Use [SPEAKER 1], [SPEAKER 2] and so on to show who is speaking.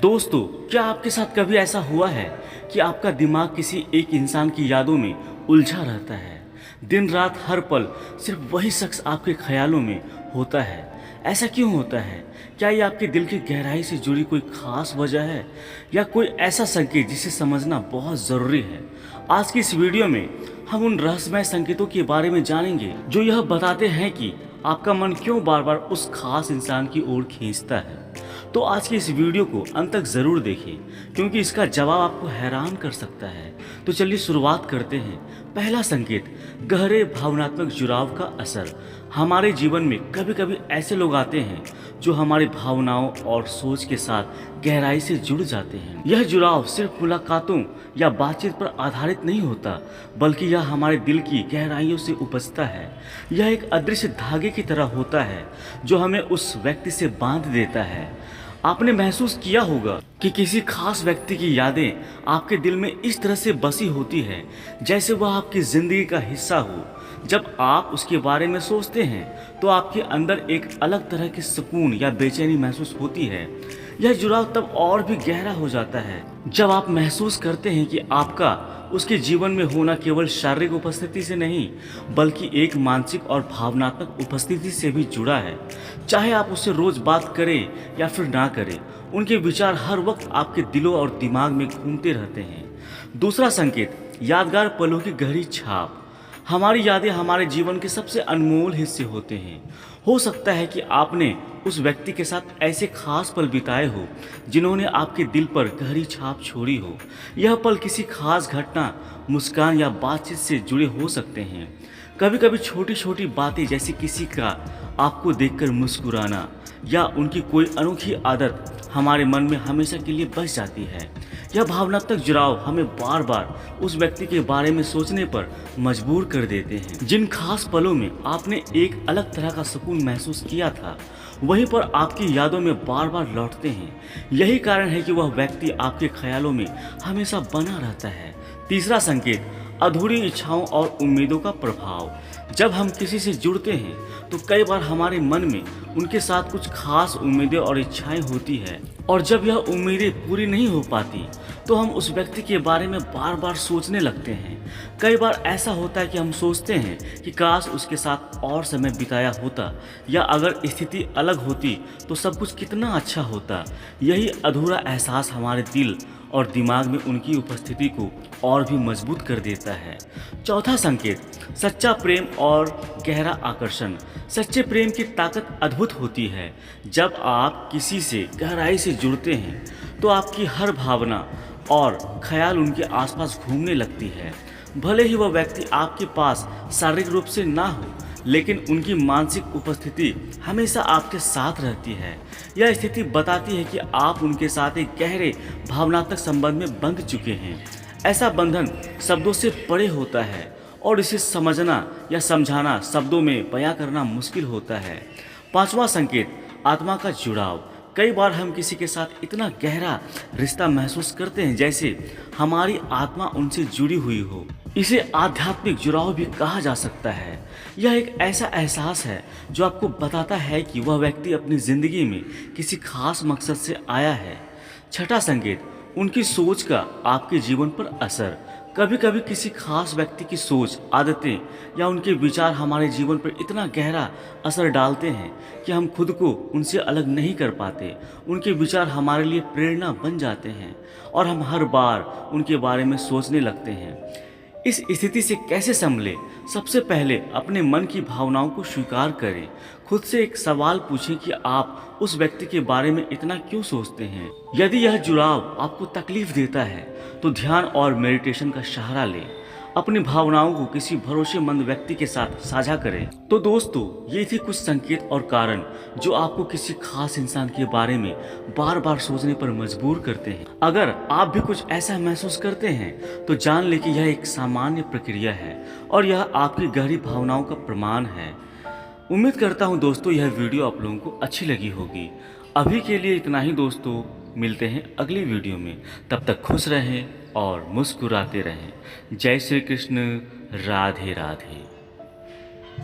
[SPEAKER 1] दोस्तों, क्या आपके साथ कभी ऐसा हुआ है कि आपका दिमाग किसी एक इंसान की यादों में उलझा रहता है? दिन रात हर पल सिर्फ वही शख्स आपके ख्यालों में होता है। ऐसा क्यों होता है? क्या ये आपके दिल की गहराई से जुड़ी कोई खास वजह है या कोई ऐसा संकेत जिसे समझना बहुत ज़रूरी है? आज की इस वीडियो में हम उन रहस्यमय संकेतों के बारे में जानेंगे जो यह बताते हैं कि आपका मन क्यों बार बार उस खास इंसान की ओर खींचता है। तो आज की इस वीडियो को अंत तक ज़रूर देखिए, क्योंकि इसका जवाब आपको हैरान कर सकता है। तो चलिए शुरुआत करते हैं। पहला संकेत, गहरे भावनात्मक जुड़ाव का असर। हमारे जीवन में कभी कभी ऐसे लोग आते हैं जो हमारी भावनाओं और सोच के साथ गहराई से जुड़ जाते हैं। यह जुड़ाव सिर्फ मुलाकातों या बातचीत पर आधारित नहीं होता, बल्कि यह हमारे दिल की गहराइयों से उपजता है। यह एक अदृश्य धागे की तरह होता है जो हमें उस व्यक्ति से बांध देता है। आपने महसूस किया होगा कि किसी खास व्यक्ति की यादें आपके दिल में इस तरह से बसी होती है जैसे वह आपकी ज़िंदगी का हिस्सा हो। जब आप उसके बारे में सोचते हैं तो आपके अंदर एक अलग तरह की सुकून या बेचैनी महसूस होती है। यह जुड़ाव तब और भी गहरा हो जाता है जब आप महसूस करते हैं कि आपका उसके जीवन में होना केवल शारीरिक उपस्थिति से नहीं, बल्कि एक मानसिक और भावनात्मक उपस्थिति से भी जुड़ा है। चाहे आप उससे रोज बात करें या फिर ना करें, उनके विचार हर वक्त आपके दिलों और दिमाग में घूमते रहते हैं। दूसरा संकेत, यादगार पलों की गहरी छाप। हमारी यादें हमारे जीवन के सबसे अनमोल हिस्से होते हैं। हो सकता है कि आपने उस व्यक्ति के साथ ऐसे खास पल बिताए हो जिन्होंने आपके दिल पर गहरी छाप छोड़ी हो। यह पल किसी खास घटना, मुस्कान या बातचीत से जुड़े हो सकते हैं। कभी कभी छोटी छोटी बातें जैसे किसी का आपको देखकर मुस्कुराना या उनकी कोई अनोखी आदत हमारे मन में हमेशा के लिए बस जाती है। यह भावनात्मक जुड़ाव हमें बार बार उस व्यक्ति के बारे में सोचने पर मजबूर कर देते हैं। जिन खास पलों में आपने एक अलग तरह का सुकून महसूस किया था, वहीं पर आपकी यादों में बार बार लौटते हैं। यही कारण है कि वह व्यक्ति आपके ख्यालों में हमेशा बना रहता है। तीसरा संकेत, अधूरी इच्छाओं और उम्मीदों का प्रभाव। जब हम किसी से जुड़ते हैं तो कई बार हमारे मन में उनके साथ कुछ खास उम्मीदें और इच्छाएं होती है, और जब यह उम्मीदें पूरी नहीं हो पाती तो हम उस व्यक्ति के बारे में बार बार सोचने लगते हैं। कई बार ऐसा होता है कि हम सोचते हैं कि काश उसके साथ और समय बिताया होता, या अगर स्थिति अलग होती तो सब कुछ कितना अच्छा होता। यही अधूरा एहसास हमारे दिल और दिमाग में उनकी उपस्थिति को और भी मजबूत कर देता है। चौथा संकेत, सच्चा प्रेम और गहरा आकर्षण। सच्चे प्रेम की ताकत अद्भुत होती है। जब आप किसी से गहराई से जुड़ते हैं तो आपकी हर भावना और ख्याल उनके आसपास घूमने लगती है। भले ही वह व्यक्ति आपके पास शारीरिक रूप से ना हो, लेकिन उनकी मानसिक उपस्थिति हमेशा आपके साथ रहती है। यह स्थिति बताती है कि आप उनके साथ एक गहरे भावनात्मक संबंध में बंध चुके हैं। ऐसा बंधन शब्दों से परे होता है और इसे समझना या समझाना शब्दों में बयां करना मुश्किल होता है। पांचवा संकेत, आत्मा का जुड़ाव। कई बार हम किसी के साथ इतना गहरा रिश्ता महसूस करते हैं जैसे हमारी आत्मा उनसे जुड़ी हुई हो। इसे आध्यात्मिक जुड़ाव भी कहा जा सकता है। यह एक ऐसा एहसास है जो आपको बताता है कि वह व्यक्ति अपनी ज़िंदगी में किसी खास मकसद से आया है। छठा संकेत, उनकी सोच का आपके जीवन पर असर। कभी कभी किसी खास व्यक्ति की सोच, आदतें या उनके विचार हमारे जीवन पर इतना गहरा असर डालते हैं कि हम खुद को उनसे अलग नहीं कर पाते। उनके विचार हमारे लिए प्रेरणा बन जाते हैं और हम हर बार उनके बारे में सोचने लगते हैं। इस स्थिति से कैसे संभलें? सबसे पहले अपने मन की भावनाओं को स्वीकार करें। खुद से एक सवाल पूछें कि आप उस व्यक्ति के बारे में इतना क्यों सोचते हैं। यदि यह जुड़ाव आपको तकलीफ देता है तो ध्यान और मेडिटेशन का सहारा लें। अपनी भावनाओं को किसी भरोसेमंद व्यक्ति के साथ साझा करें। तो दोस्तों, ये थे कुछ संकेत और कारण जो आपको किसी खास इंसान के बारे में बार बार सोचने पर मजबूर करते हैं। अगर आप भी कुछ ऐसा महसूस करते हैं तो जान लें कि यह एक सामान्य प्रक्रिया है और यह आपकी गहरी भावनाओं का प्रमाण है। उम्मीद करता हूँ दोस्तों यह वीडियो आप लोगों को अच्छी लगी होगी। अभी के लिए इतना ही दोस्तों, मिलते हैं अगली वीडियो में। तब तक खुश रहें और मुस्कुराते रहें। जय श्री कृष्ण। राधे राधे।